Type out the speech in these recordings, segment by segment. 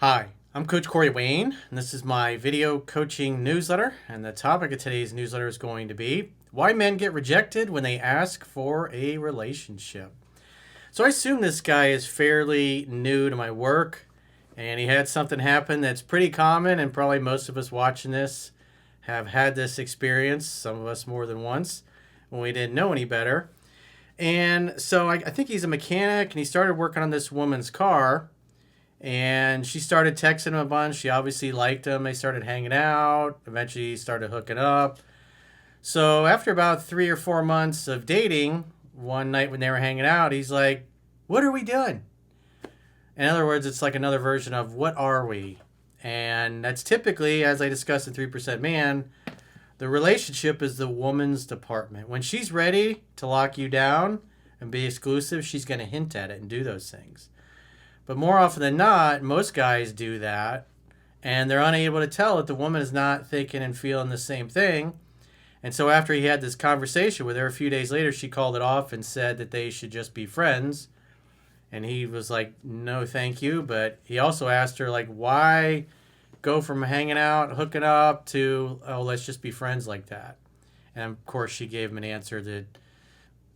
Hi, I'm Coach Corey Wayne, and this is my video coaching newsletter. And the topic of today's newsletter is going to be why men get rejected when they ask for a relationship. So I assume this guy is fairly new to my work, and he had something happen that's pretty common, and probably most of us watching this have had this experience, some of us more than once, when we didn't know any better. And so I think he's a mechanic, and he started working on this woman's car. And she started texting him a bunch. She obviously liked him. They started hanging out. Eventually started hooking up. So after about 3 or 4 months of dating, one night when they were hanging out, he's like, "What are we doing?" In other words, it's like another version of "What are we?" And that's typically, as I discussed in 3% Man, the relationship is the woman's department. When she's ready to lock you down and be exclusive, she's going to hint at it and do those things. But more often than not, most guys do that, and they're unable to tell that the woman is not thinking and feeling the same thing. And so after he had this conversation with her, a few days later, she called it off and said that they should just be friends. And he was like, "No, thank you." But he also asked her, like, why go from hanging out, hooking up, to, "Oh, let's just be friends like that." And of course, she gave him an answer that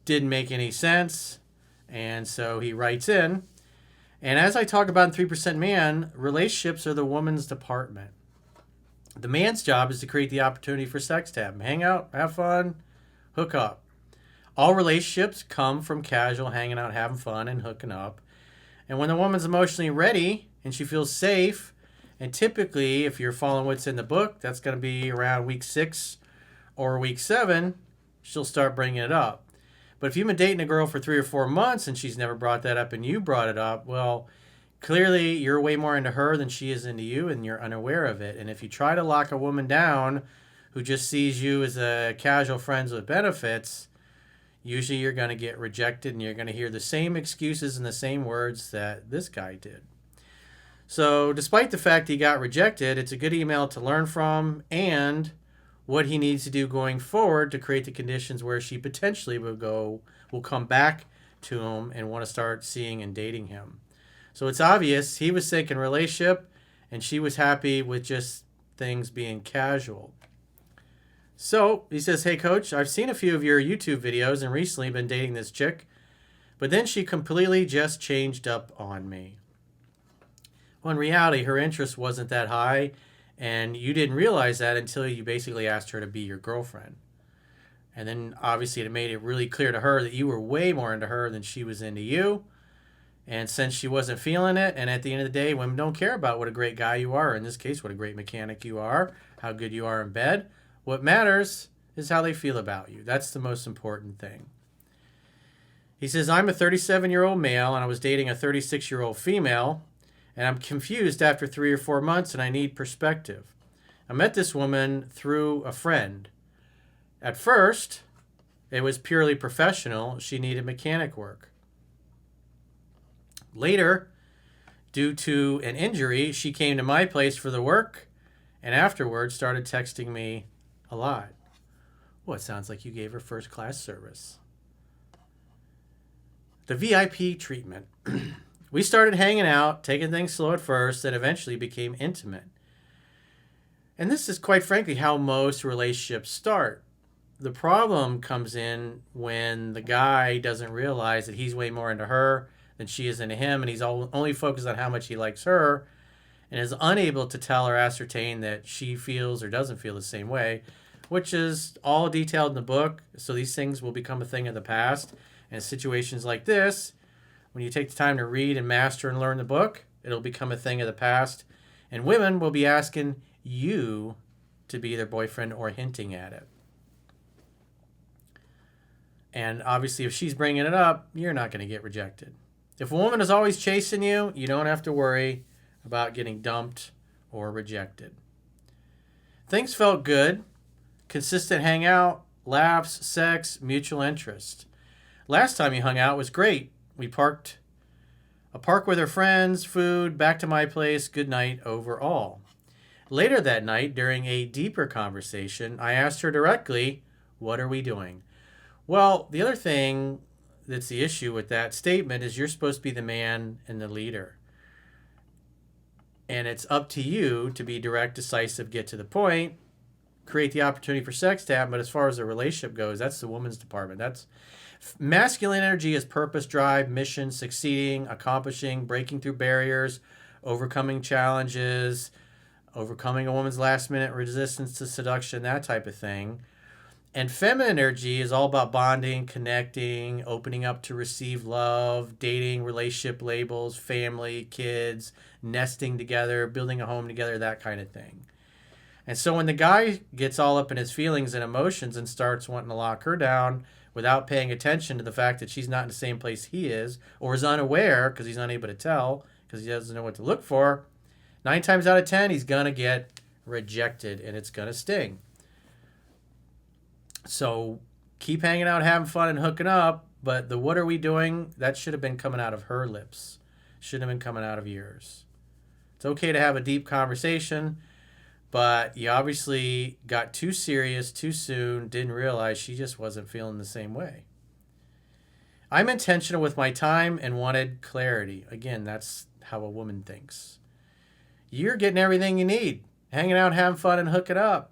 didn't make any sense. And so he writes in, and as I talk about in 3% Man, relationships are the woman's department. The man's job is to create the opportunity for sex to happen. Hang out, have fun, hook up. All relationships come from casual hanging out, having fun, and hooking up. And when the woman's emotionally ready and she feels safe, and typically, if you're following what's in the book, that's going to be around week 6 or week 7, she'll start bringing it up. But if you've been dating a girl for 3 or 4 months and she's never brought that up and you brought it up, well, clearly you're way more into her than she is into you, and you're unaware of it. And if you try to lock a woman down who just sees you as a casual friends with benefits, usually you're going to get rejected, and you're going to hear the same excuses and the same words that this guy did. So despite the fact he got rejected, it's a good email to learn from, and what he needs to do going forward to create the conditions where she potentially will come back to him and want to start seeing and dating him. So it's obvious he was thinking relationship, and she was happy with just things being casual. So he says, "Hey coach, I've seen a few of your YouTube videos and recently been dating this chick, but then she completely just changed up on me." Well, in reality, her interest wasn't that high, and you didn't realize that until you basically asked her to be your girlfriend. And then obviously it made it really clear to her that you were way more into her than she was into you. And since she wasn't feeling it, and at the end of the day, women don't care about what a great guy you are, or in this case, what a great mechanic you are, how good you are in bed. What matters is how they feel about you. That's the most important thing. He says, "I'm a 37-year-old male, and I was dating a 36-year-old female, and I'm confused after 3 or 4 months, and I need perspective. I met this woman through a friend. At first, it was purely professional. She needed mechanic work. Later, due to an injury, she came to my place for the work, and afterwards started texting me a lot." Well, it sounds like you gave her first-class service. The VIP treatment. "We started hanging out, taking things slow at first, then eventually became intimate." And this is quite frankly how most relationships start. The problem comes in when the guy doesn't realize that he's way more into her than she is into him, and he's only focused on how much he likes her, and is unable to tell or ascertain that she feels or doesn't feel the same way, which is all detailed in the book. So these things will become a thing of the past. And situations like this, when you take the time to read and master and learn the book, it'll become a thing of the past. And women will be asking you to be their boyfriend or hinting at it. And obviously, if she's bringing it up, you're not going to get rejected. If a woman is always chasing you, you don't have to worry about getting dumped or rejected. Things felt good. Consistent hangout, laughs, sex, mutual interest. Last time you hung out was great. We parked a park with her friends, food, back to my place, good night overall. Later that night, during a deeper conversation, I asked her directly, "What are we doing?" Well, the other thing that's the issue with that statement is you're supposed to be the man and the leader. And it's up to you to be direct, decisive, get to the point, create the opportunity for sex to happen. But as far as the relationship goes, that's the woman's department. That's masculine energy is purpose, drive, mission, succeeding, accomplishing, breaking through barriers, overcoming challenges, overcoming a woman's last minute resistance to seduction, that type of thing. And feminine energy is all about bonding, connecting, opening up to receive love, dating, relationship labels, family, kids, nesting together, building a home together, that kind of thing. And so when the guy gets all up in his feelings and emotions and starts wanting to lock her down without paying attention to the fact that she's not in the same place he is, or is unaware because he's unable to tell because he doesn't know what to look for, 9 times out of 10, he's going to get rejected and it's going to sting. So keep hanging out, having fun, and hooking up. But the what are we doing? That should have been coming out of her lips. Shouldn't have been coming out of yours. It's okay to have a deep conversation, but you obviously got too serious too soon, didn't realize she just wasn't feeling the same way. I'm intentional with my time and wanted clarity. Again, that's how a woman thinks. You're getting everything you need. Hanging out, having fun, and hooking up.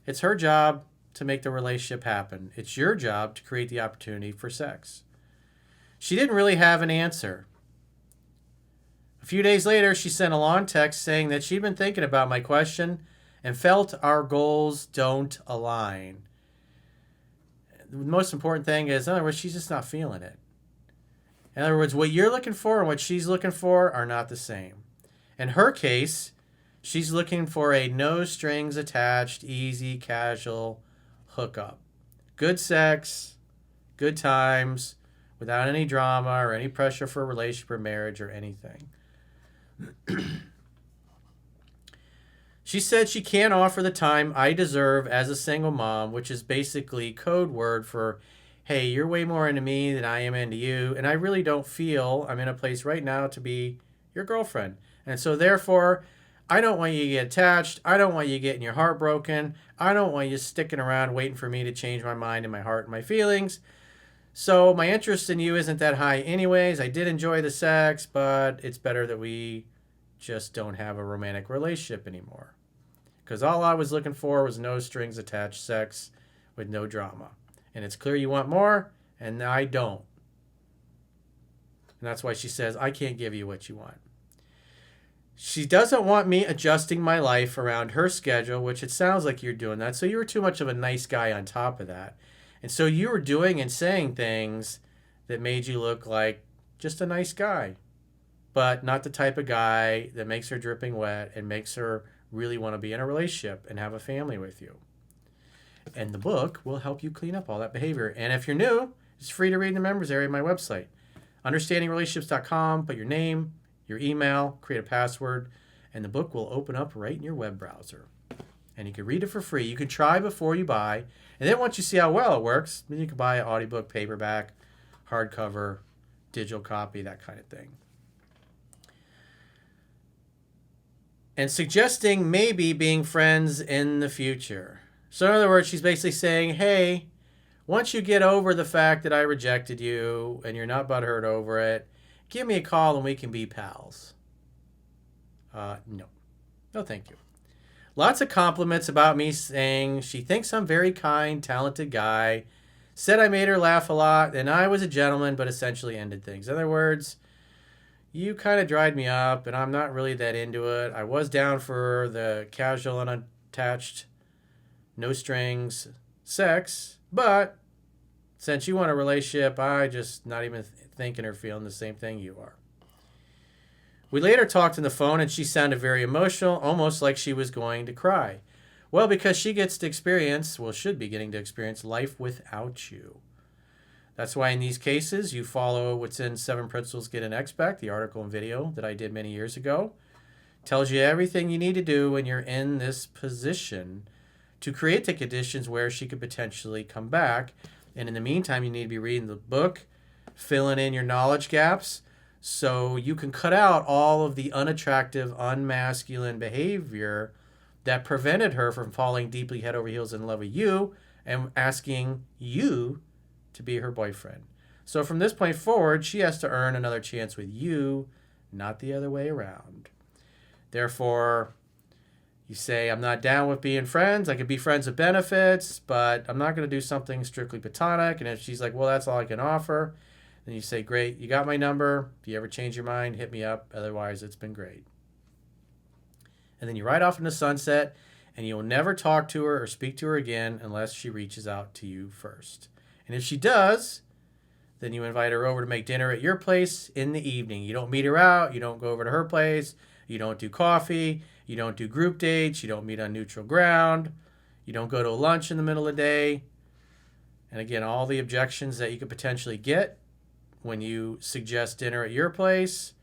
It's her job to make the relationship happen. It's your job to create the opportunity for sex. She didn't really have an answer. A few days later, she sent a long text saying that she'd been thinking about my question and felt our goals don't align. The most important thing is, in other words, she's just not feeling it. In other words, what you're looking for and what she's looking for are not the same. In her case, she's looking for a no strings attached, easy, casual hookup. Good sex, good times, without any drama or any pressure for a relationship or marriage or anything. She said she can't offer the time I deserve as a single mom, which is basically code word for, hey, you're way more into me than I am into you, and I really don't feel I'm in a place right now to be your girlfriend. And so therefore, I don't want you to get attached. I don't want you getting your heart broken. I don't want you sticking around waiting for me to change my mind and my heart and my feelings. So my interest in you isn't that high anyways. I did enjoy the sex, but it's better that we just don't have a romantic relationship anymore. Because all I was looking for was no strings attached sex with no drama. And it's clear you want more, and I don't. And that's why she says, I can't give you what you want. She doesn't want me adjusting my life around her schedule, which it sounds like you're doing that. So you were too much of a nice guy on top of that. And so you were doing and saying things that made you look like just a nice guy, but not the type of guy that makes her dripping wet and makes her really want to be in a relationship and have a family with you. And the book will help you clean up all that behavior. And if you're new, it's free to read in the members area of my website. Understandingrelationships.com, put your name, your email, create a password, and the book will open up right in your web browser. And you can read it for free. You can try before you buy. And then once you see how well it works, then you can buy an audiobook, paperback, hardcover, digital copy, that kind of thing. And suggesting maybe being friends in the future. So in other words, she's basically saying, hey, once you get over the fact that I rejected you and you're not butthurt over it, give me a call and we can be pals. No. No, thank you. Lots of compliments about me, saying she thinks I'm a very kind, talented guy. Said I made her laugh a lot and I was a gentleman, but essentially ended things. In other words, you kind of dried me up and I'm not really that into it. I was down for the casual, unattached, no strings sex, but since you want a relationship, I just not even thinking or feeling the same thing you are. We later talked on the phone and she sounded very emotional, almost like she was going to cry. Well, because she gets to experience, well, should be getting to experience life without you. That's why in these cases, you follow what's in 7 Principles Get an Expect, the article and video that I did many years ago. Tells you everything you need to do when you're in this position to create the conditions where she could potentially come back. And in the meantime, you need to be reading the book, filling in your knowledge gaps, so you can cut out all of the unattractive, unmasculine behavior that prevented her from falling deeply head over heels in love with you and asking you to be her boyfriend. So from this point forward, she has to earn another chance with you, not the other way around. Therefore, you say, I'm not down with being friends. I could be friends with benefits, but I'm not going to do something strictly platonic. And if she's like, well, that's all I can offer, then you say, great, you got my number. If you ever change your mind, hit me up. Otherwise, it's been great. And then you ride off into the sunset, and you'll never talk to her or speak to her again unless she reaches out to you first. And if she does, then you invite her over to make dinner at your place in the evening. You don't meet her out. You don't go over to her place. You don't do coffee. You don't do group dates. You don't meet on neutral ground. You don't go to lunch in the middle of the day. And again, all the objections that you could potentially get when you suggest dinner at your place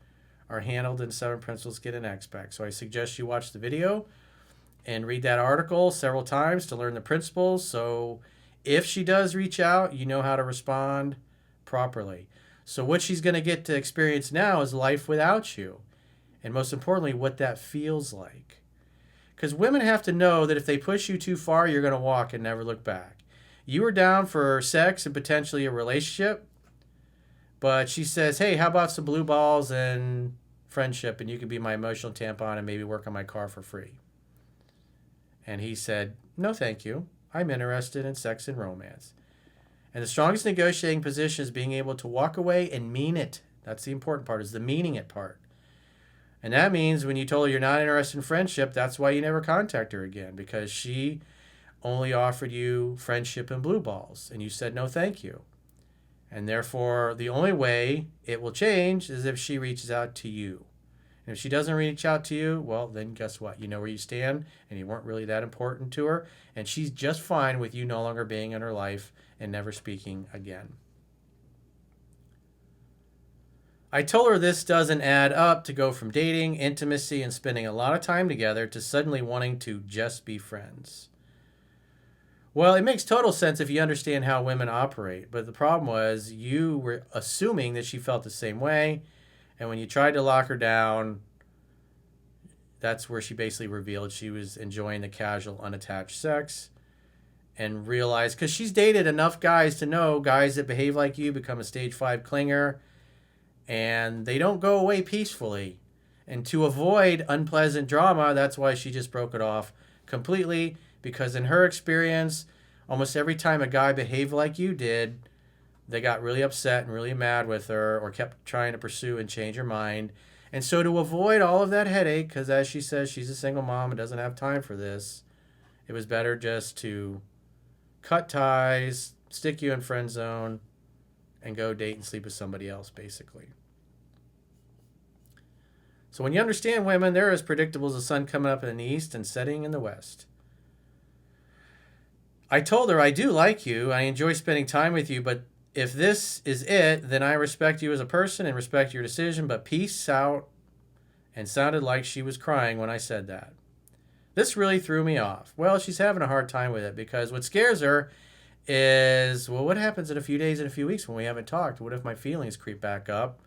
are handled in 7 Principles Get an Expect. So I suggest you watch the video and read that article several times to learn the principles. So if she does reach out, you know how to respond properly. So what she's going to get to experience now is life without you. And most importantly, what that feels like. Because women have to know that if they push you too far, you're going to walk and never look back. You were down for sex and potentially a relationship, but she says, hey, how about some blue balls and friendship, and you could be my emotional tampon and maybe work on my car for free. And he said, no, thank you. I'm interested in sex and romance. And the strongest negotiating position is being able to walk away and mean it. That's the important part, is the meaning it part. And that means when you told her you're not interested in friendship, that's why you never contact her again, because she only offered you friendship and blue balls, and you said no thank you. And therefore, the only way it will change is if she reaches out to you. And if she doesn't reach out to you, well, then guess what? You know where you stand, and you weren't really that important to her, and she's just fine with you no longer being in her life and never speaking again. I told her this doesn't add up to go from dating, intimacy, and spending a lot of time together to suddenly wanting to just be friends. Well, it makes total sense if you understand how women operate, but the problem was you were assuming that she felt the same way, and when you tried to lock her down, that's where she basically revealed she was enjoying the casual, unattached sex, and realized, because she's dated enough guys to know guys that behave like you become a stage 5 clinger, and they don't go away peacefully. And to avoid unpleasant drama, that's why she just broke it off completely, because in her experience, almost every time a guy behaved like you did, they got really upset and really mad with her or kept trying to pursue and change her mind. And so to avoid all of that headache, because as she says, she's a single mom and doesn't have time for this, it was better just to cut ties, stick you in friend zone, and go date and sleep with somebody else, basically. So when you understand women, they're as predictable as the sun coming up in the east and setting in the west. I told her, I do like you. I enjoy spending time with you, but if this is it, then I respect you as a person and respect your decision, but peace out. And sounded like she was crying when I said that. This really threw me off. Well, she's having a hard time with it because what scares her is, well, what happens in a few days and a few weeks when we haven't talked? What if my feelings creep back up?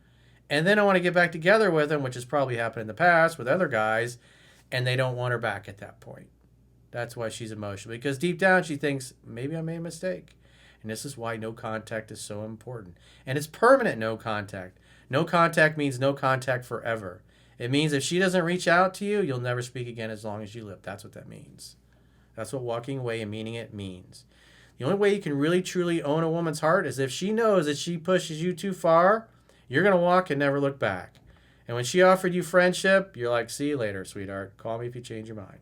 And then I want to get back together with him, which has probably happened in the past with other guys, and they don't want her back at that point. That's why she's emotional, because deep down she thinks, maybe I made a mistake. And this is why no contact is so important. And it's permanent no contact. No contact means no contact forever. It means if she doesn't reach out to you, you'll never speak again as long as you live. That's what that means. That's what walking away and meaning it means. The only way you can really truly own a woman's heart is if she knows that she pushes you too far, you're going to walk and never look back. And when she offered you friendship, you're like, see you later, sweetheart. Call me if you change your mind.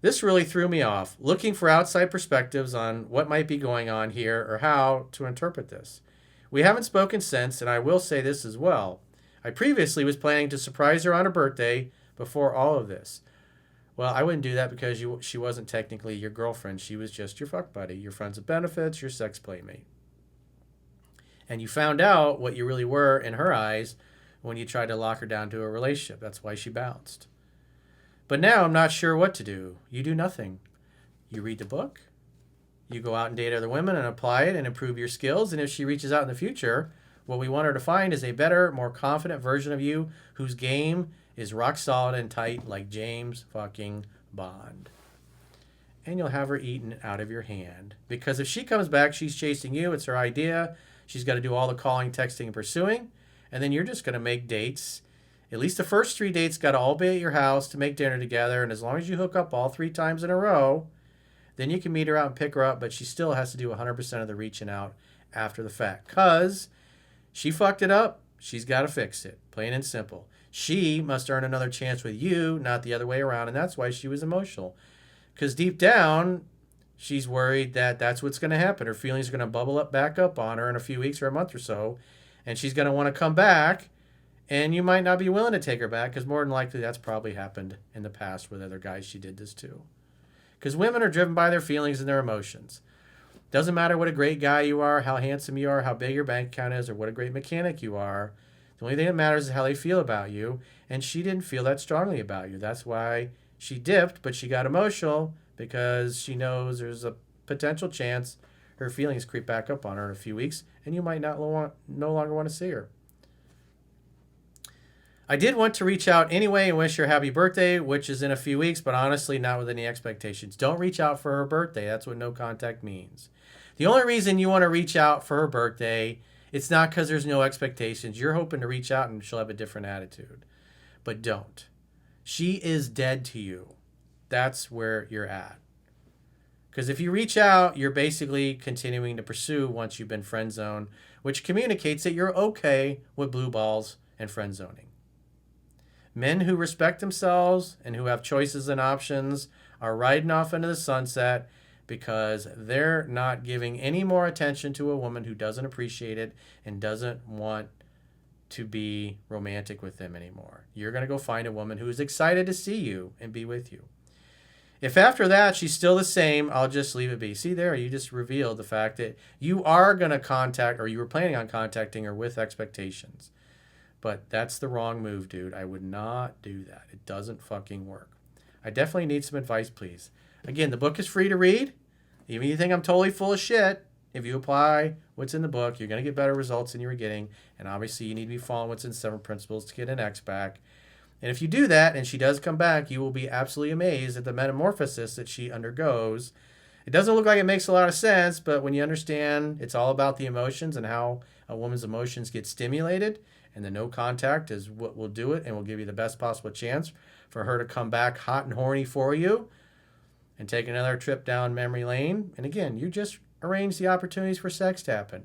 This really threw me off, looking for outside perspectives on what might be going on here or how to interpret this. We haven't spoken since, and I will say this as well. I previously was planning to surprise her on her birthday before all of this. Well, I wouldn't do that because she wasn't technically your girlfriend. She was just your fuck buddy, your friends with benefits, your sex playmate. And you found out what you really were in her eyes when you tried to lock her down to a relationship. That's why she bounced. But now I'm not sure what to do. You do nothing. You read the book. You go out and date other women and apply it and improve your skills. And if she reaches out in the future, what we want her to find is a better, more confident version of you whose game is rock solid and tight like James fucking Bond. And you'll have her eaten out of your hand. Because if she comes back, she's chasing you. It's her idea. She's got to do all the calling, texting, and pursuing. and then you're just going to make dates. At least the first 3 dates got to all be at your house to make dinner together, and as long as you hook up all 3 times in a row, then you can meet her out and pick her up, but she still has to do 100% of the reaching out after the fact. Because she fucked it up, she's got to fix it. Plain and simple. She must earn another chance with you, not the other way around, and that's why she was emotional. Because deep down, she's worried that that's what's going to happen. Her feelings are going to bubble up back up on her in a few weeks or a month or so, and she's going to want to come back, and you might not be willing to take her back because more than likely that's probably happened in the past with other guys she did this to. Because women are driven by their feelings and their emotions. Doesn't matter what a great guy you are, how handsome you are, how big your bank account is, or what a great mechanic you are. The only thing that matters is how they feel about you, and she didn't feel that strongly about you. That's why she dipped, but she got emotional because she knows there's a potential chance her feelings creep back up on her in a few weeks, and you might no longer want to see her. I did want to reach out anyway and wish her happy birthday, which is in a few weeks, but honestly, not with any expectations. Don't reach out for her birthday. That's what no contact means. The only reason you want to reach out for her birthday, it's not because there's no expectations. You're hoping to reach out and she'll have a different attitude. But don't. She is dead to you. That's where you're at. Because if you reach out, you're basically continuing to pursue once you've been friend zoned, which communicates that you're okay with blue balls and friend zoning. Men who respect themselves and who have choices and options are riding off into the sunset because they're not giving any more attention to a woman who doesn't appreciate it and doesn't want to be romantic with them anymore. You're going to go find a woman who is excited to see you and be with you. If after that she's still the same, I'll just leave it be. See there, you just revealed the fact that you are going to contact, or you were planning on contacting her with expectations. But that's the wrong move, dude. I would not do that. It doesn't fucking work. I definitely need some advice, please. Again, the book is free to read. Even if you think I'm totally full of shit, if you apply what's in the book, you're going to get better results than you were getting. And obviously, you need to be following what's in 7 Principles to get an X back. And if you do that and she does come back, you will be absolutely amazed at the metamorphosis that she undergoes. It doesn't look like it makes a lot of sense, but when you understand it's all about the emotions and how a woman's emotions get stimulated, and the no contact is what will do it and will give you the best possible chance for her to come back hot and horny for you and take another trip down memory lane. And again, you just arrange the opportunities for sex to happen.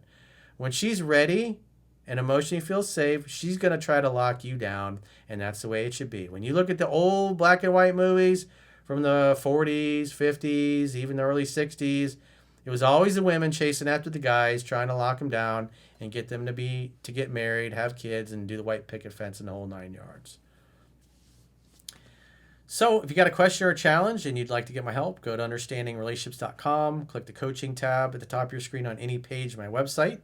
When she's ready and emotionally feels safe, she's going to try to lock you down, and that's the way it should be. When you look at the old black and white movies from the 40s, 50s, even the early 60s, it was always the women chasing after the guys, trying to lock them down and get them to get married, have kids, and do the white picket fence and the whole 9 yards. So if you got a question or a challenge and you'd like to get my help, go to understandingrelationships.com, click the coaching tab at the top of your screen on any page of my website,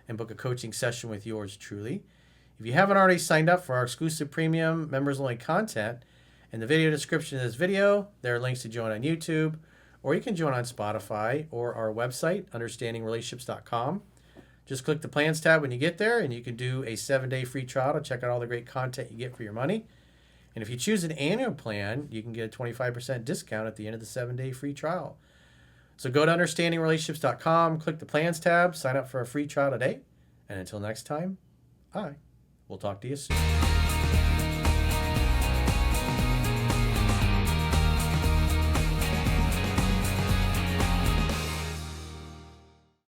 and book a coaching session with yours truly. If you haven't already signed up for our exclusive premium members-only content, in the video description of this video, there are links to join on YouTube, or you can join on Spotify or our website, understandingrelationships.com. Just click the plans tab when you get there, and you can do a 7-day free trial to check out all the great content you get for your money. And if you choose an annual plan, you can get a 25% discount at the end of the 7-day free trial. So go to understandingrelationships.com, click the plans tab, sign up for a free trial today. And until next time, I will talk to you soon.